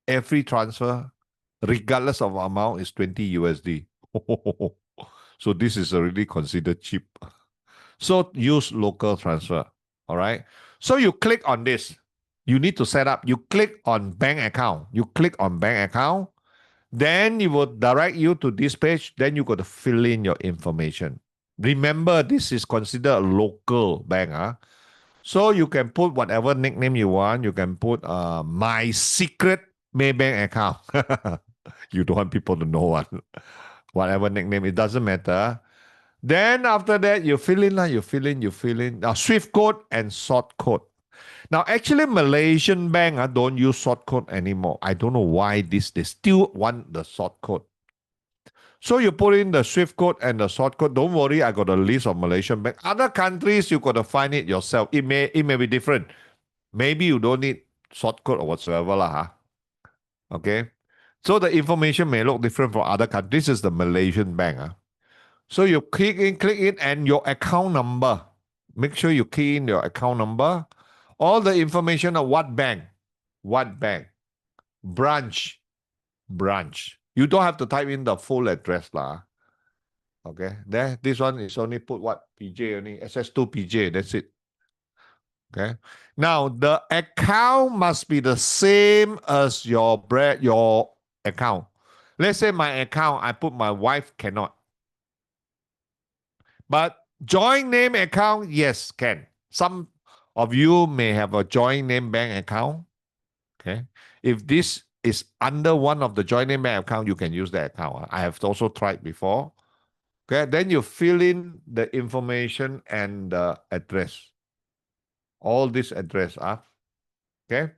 Every transfer, regardless of amount, is 20 USD. So this is already considered cheap. So use local transfer. All right. So you click on this. You need to set up. You click on bank account. You click on bank account. Then it will direct you to this page. Then you got to fill in your information. Remember, this is considered a local bank. So you can put whatever nickname you want. You can put my secret Maybank account. You don't want people to know what. Whatever nickname, it doesn't matter. Then after that, you fill in. Now, Swift code and sort code. Now, actually, Malaysian bank don't use sort code anymore. I don't know why they still want the sort code. So you put in the Swift code and the sort code. Don't worry, I got a list of Malaysian bank. Other countries, you got to find it yourself. It may be different. Maybe you don't need sort code or whatsoever. Okay. So the information may look different from other countries. This is the Malaysian bank. So you click in, and your account number. Make sure you key in your account number. All the information of what bank, branch. You don't have to type in the full address. Okay. This one is only put what? PJ only. SS2 PJ. That's it. Okay. Now the account must be the same as your account. Let's say my account, I put my wife cannot. But joint name account, yes, can. Some of you may have a joint name bank account. Okay. If this is under one of the joint name bank account, you can use that account. I have also tried before. Okay. Then you fill in the information and the address. All this address. Okay.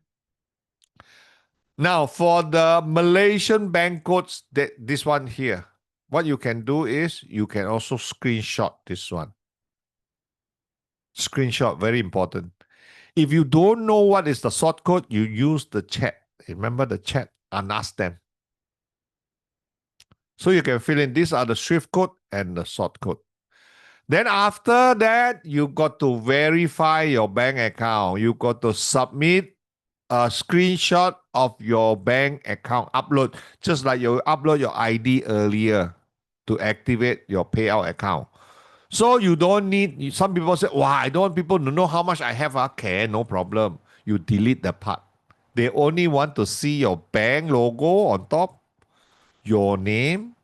Now, for the Malaysian bank codes, this one here, what you can do is you can also screenshot this one. Screenshot, very important. If you don't know what is the sort code, you use the chat. Remember the chat and ask them. So you can fill in, these are the Swift code and the sort code. Then after that, you got to verify your bank account. You got to submit a screenshot of your bank account upload, just like you upload your ID earlier to activate your payout account. So you don't need, some people say, wow, I don't want people to know how much I have. Okay, no problem. You delete the part. They only want to see your bank logo on top, your name,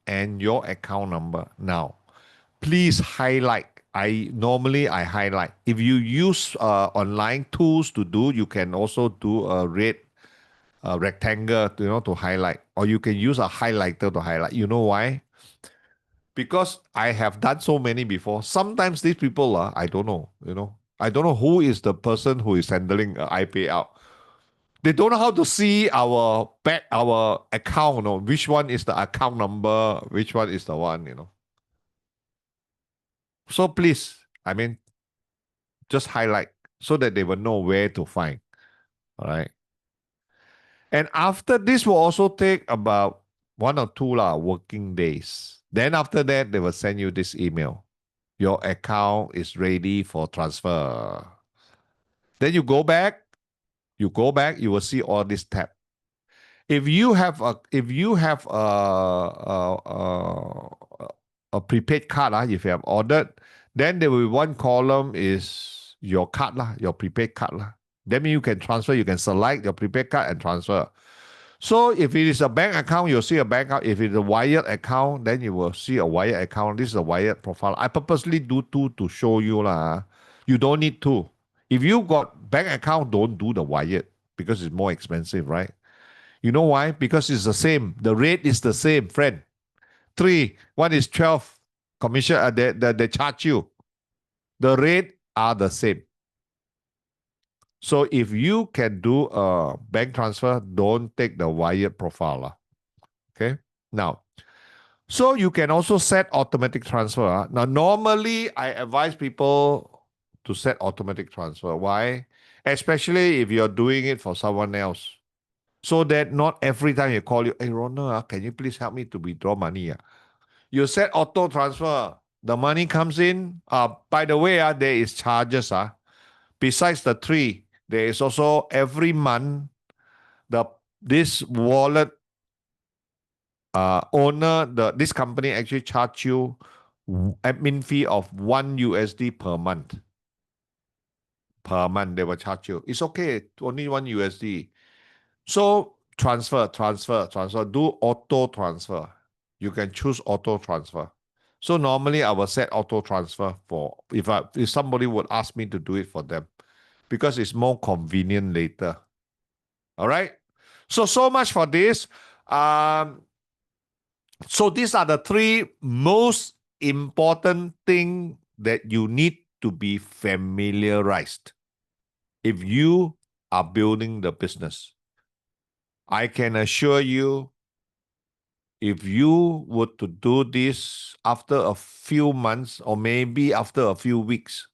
and your account number. Now, please highlight. Normally I highlight. If you use online tools to do, you can also do a red rectangle, to highlight, or you can use a highlighter to highlight. You know why? Because I have done so many before. Sometimes these people, I don't know. I don't know who is the person who is handling i-Payout. They don't know how to see our account. Which one is the account number? Which one is the one? So please, just highlight so that they will know where to find. All right. And after this will also take about 1 or 2 working days. Then after that, they will send you this email. Your account is ready for transfer. Then you go back, you will see all this tab. If you have a prepaid card, if you have ordered, then there will be one column is your card, your prepaid card. That means you can transfer, you can select your prepaid card and transfer. So if it is a bank account, you'll see a bank account. If it's a wired account, then you will see a wired account. This is a wired profile. I purposely do 2 to show you. You don't need 2. If you got bank account, don't do the wired. because it's more expensive, right? You know why? Because it's the same. The rate is the same, friend. 3, one is 12 commission, they charge you. The rate are the same. So if you can do a bank transfer, don't take the wired profile. Okay? Now, so you can also set automatic transfer. Now, normally I advise people to set automatic transfer. Why? Especially if you're doing it for someone else. So that not every time you call you, hey Ronald, can you please help me to withdraw money? You set auto transfer. The money comes in. By the way, there is charges. Besides the 3, there is also every month this wallet owner, this company actually charge you admin fee of $1 per month. Per month they will charge you. It's okay, only $1. So transfer. Do auto transfer. You can choose auto transfer. So normally I will set auto transfer for if somebody would ask me to do it for them, because it's more convenient later. All right. So much for this. So these are the 3 most important things that you need to be familiarized if you are building the business. I can assure you, if you were to do this after a few months, or maybe after a few weeks,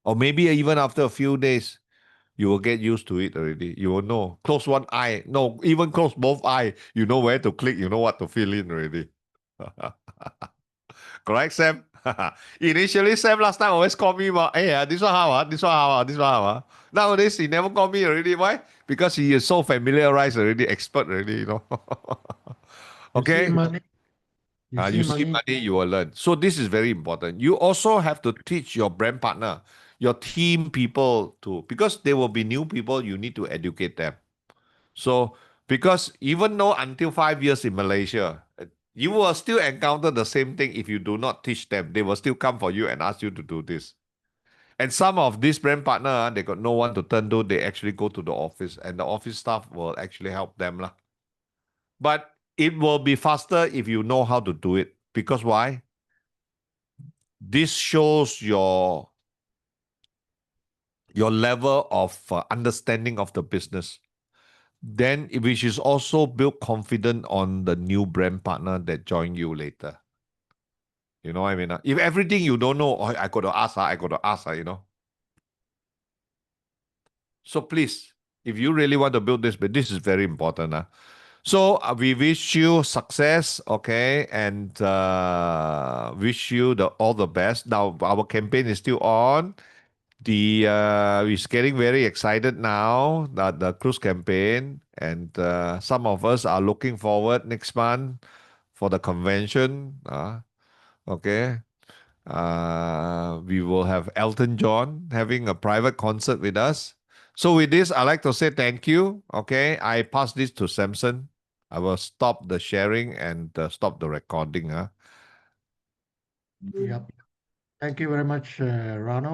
or maybe even after a few days, you will get used to it already. You will know. Close one eye. No, even close both eyes. You know where to click. You know what to fill in already. Correct, Sam? Initially, Sam last time always call me about, hey, this one how, this one how, this one how. Nowadays, he never call me already. Why? Because he is so familiarized already, expert already, Okay? You see money, you will learn. So this is very important. You also have to teach your brand partner, your team people too, because they will be new people, you need to educate them. So, because even though until 5 years in Malaysia, you will still encounter the same thing if you do not teach them. They will still come for you and ask you to do this. And some of these brand partner, they got no one to turn to. They actually go to the office, and the office staff will actually help them. But it will be faster if you know how to do it. Because why? This shows your level of understanding of the business. Then, which is also build confidence on the new brand partner that join you later. You know what I mean? If everything you don't know, I got to ask, So please, if you really want to build this, but this is very important. So we wish you success, okay, and wish you all the best. Now our campaign is still on. We're getting very excited now that the cruise campaign, and some of us are looking forward next month for the convention. Okay. We will have Elton John having a private concert with us. So with this, I'd like to say thank you. Okay, I pass this to Samson. I will stop the sharing and stop the recording. Yep. Thank you very much, Ronald.